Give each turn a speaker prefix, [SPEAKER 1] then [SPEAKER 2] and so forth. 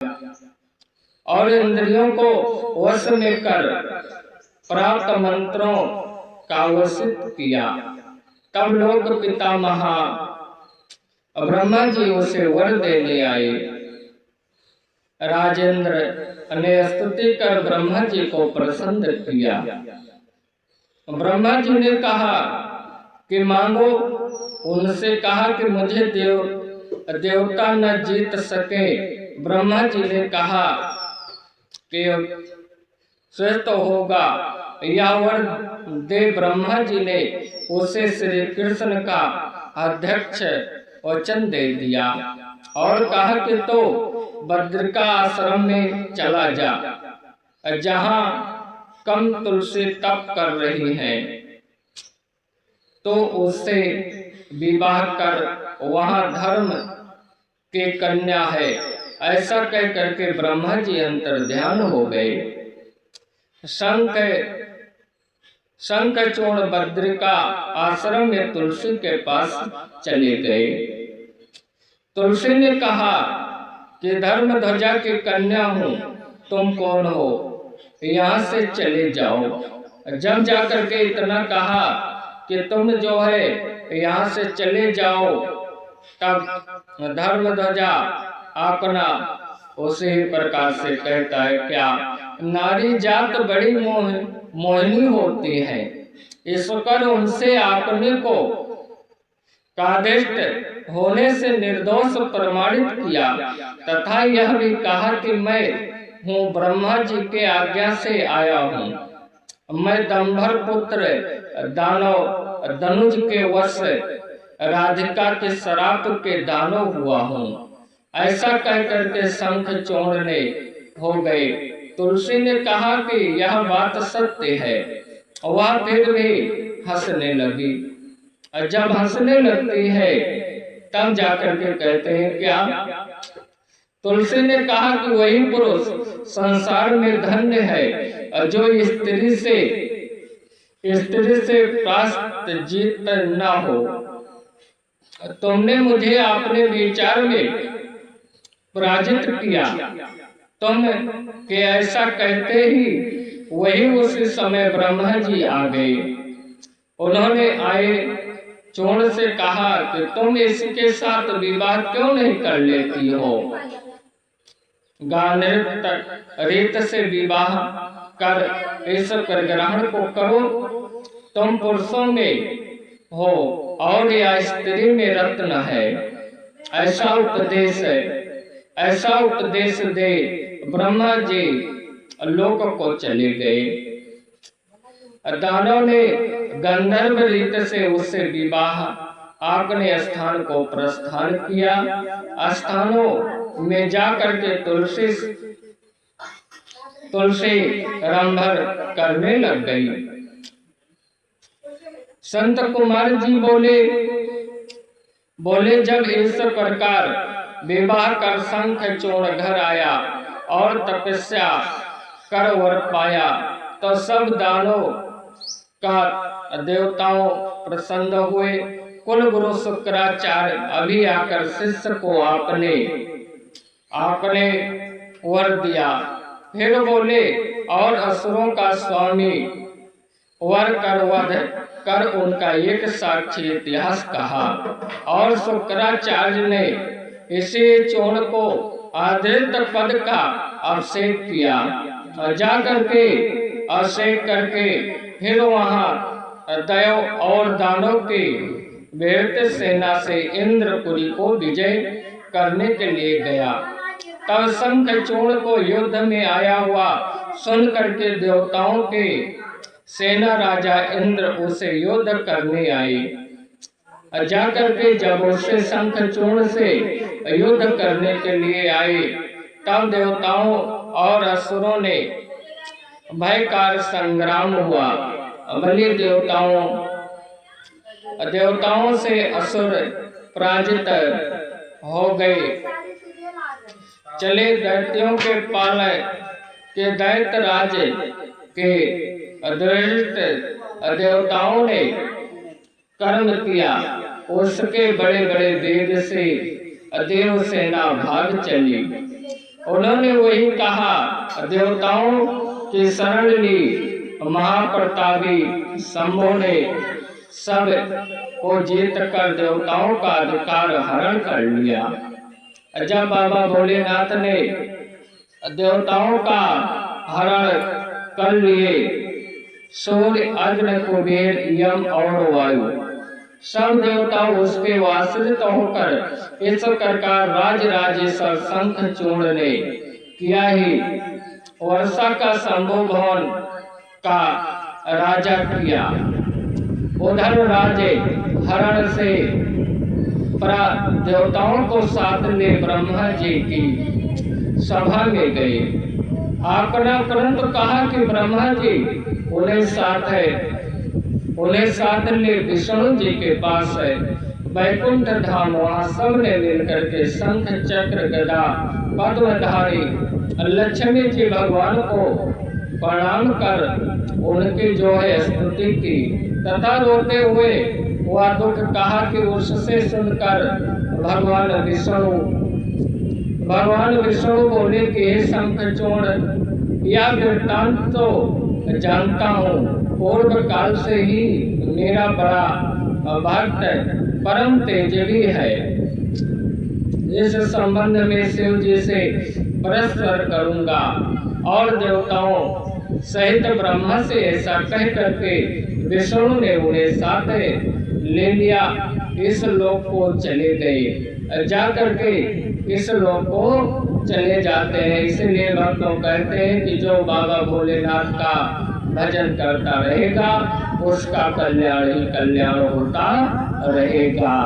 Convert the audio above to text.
[SPEAKER 1] और इंद्रियों को वश में कर प्राप्त मंत्रों का वशित किया। तब लोक पितामह ब्रह्मा जी उसे वर देने आए। राजेंद्र ने स्तुति कर ब्रह्मा जी को प्रसन्न किया। ब्रह्मा जी ने कहा कि मांगो। उनसे कहा कि मुझे देवता न जीत सके। ब्रह्मा जी ने कहा कि श्रेष्ठ होगा यह वर दे। ब्रह्मा जी ने उसे श्री कृष्ण का अध्यक्ष वचन दे दिया और कहा कि तो बद्रिका आश्रम में चला जा, जहाँ कम तुलसी तप कर रही है, तो उससे विवाह कर, वहाँ धर्म के कन्या है। ऐसा कह करके ब्रह्मा जी अंतर ध्यान हो गए। शंखचूर्ण बद्रिका आश्रम में तुलसी के पास चले गए। तुलसी ने कहा कि धर्म ध्वजा की कन्या हूँ, तुम कौन हो? यहाँ से चले जाओ। जब जाकर के इतना कहा कि तुम जो है यहाँ से चले जाओ, तब धर्म ध्वजा अपना उसी प्रकार से कहता है, क्या नारी जात बड़ी मोहिनी होती है, ईश्वर उनसे आपने को कादिष्ट होने से निर्दोष प्रमाणित किया, तथा यह भी कहा कि मैं हूँ ब्रह्मा जी के आज्ञा से आया हूँ। मैं दंभर पुत्र दानव धनुज के वश राधिका के शराप के दानव हुआ हूँ। ऐसा कह करके शंखचूर्ण ने हो गए। तुलसी ने कहा कि यह बात सत्य है। वह फिर भी हंसने लगी। जब हंसने लगती है तब जाकर के कहते हैं, क्या? तुलसी ने कहा कि वही पुरुष संसार में धन्य है जो स्त्री से प्रास्त जीत न हो। तुमने मुझे अपने विचार में पराजित किया। तुम के ऐसा कहते ही वही उसी समय ब्रह्मा जी आ गए। उन्होंने आए चूर्ण से कहा कि तुम इसके साथ विवाह क्यों नहीं कर लेती हो? गानृत्य रीत से विवाह कर इस ग्रहण को करो। तुम पुरुषों में हो और यह स्त्री में रत्न है। ऐसा उपदेश दे ब्रह्मा जी लोक को चले गए। दानव ने गंधर्व रीत से उससे विवाह अपने स्थान को प्रस्थान किया। स्थानों में जाकर के तुलसी रंभर करने लग गई। संत कुमार जी बोले जब इस प्रकार विवाह कर शंखचूर्ण घर आया और तपस्या कर वर पाया, तो सब दानों का देवताओं प्रसन्न हुए। कुल गुरु शुक्राचार्य अभी आकर शिष्य को आपने वर दिया। फिर बोले और असुरों का स्वामी वर कर वध कर उनका एक साक्षी इतिहास कहा। और शुक्राचार्य ने इसी चूर्ण को आदित्य पद का अभिषेक किया। जाकर के अभिषेक करके फिर वहाँ दैव और दानव की वीरता सेना से इंद्रपुरी को विजय करने के लिए गया। तब शंखचूर्ण को युद्ध में आया हुआ सुन करके देवताओं के सेना राजा इंद्र उसे युद्ध करने आए। जाकर के जब उसे शंखचूर्ण से युद्ध करने के लिए आए, तब देवताओं और असुरों ने भयंकर संग्राम हुआ। बलि देवताओं से असुर पराजित हो गए। चले दैत्यों के पालक के दैत्य राज के अदृष्ट देवताओं ने कर्म किया। उसके बड़े बड़े वेग से देव सेना भाग चली। उन्होंने वही कहा, देवताओं की शरण ली। महाप्रतापी शंभु ने सब को जीत कर देवताओं का अधिकार हरण कर लिया। जब बाबा भोलेनाथ ने देवताओं का हरण कर लिए, सूर्य, अग्नि, कुबेर, यम और वायु सब देवता उसके वासरित होकर इस प्रकार राजराजेश्वर शंखचूर्ण ने किया ही वर्षा का शंभु भवन का राजा किया। उधर राजे हरण से देवताओं को साथ ले ब्रह्मा जी की सभा में गए। आकड़ा परंतु कहा कि ब्रह्मा जी उन्हें साथ ले विष्णु जी के पास है वैकुंठ धाम। वहाँ सब ने मिलकर के शंख, चक्र, गदा, पद्मधारी लक्ष्मी जी भगवान को प्रणाम कर उनकी जो है स्तुति की तथा रोते हुए वह दुख कहा कि उससे सुनकर भगवान विष्णु बोले कि हे शंखचूर्ण, यह वृत्तांत तो जानता हूँ। पूर्व काल से ही मेरा बड़ा भक्त परम तेजवी है। इस संबंध में शिव जी से प्रश्न करूंगा और देवताओं सहित ब्रह्मा से ऐसा कह करके विष्णु ने उन्हें साथ ले लिया। इस लोक को चले गए। जा करके इस लोक को चले जाते हैं। इसलिए भक्त लोग कहते हैं कि जो बाबा भोलेनाथ का भजन करता रहेगा उसका कल्याण ही कल्याण होता रहेगा।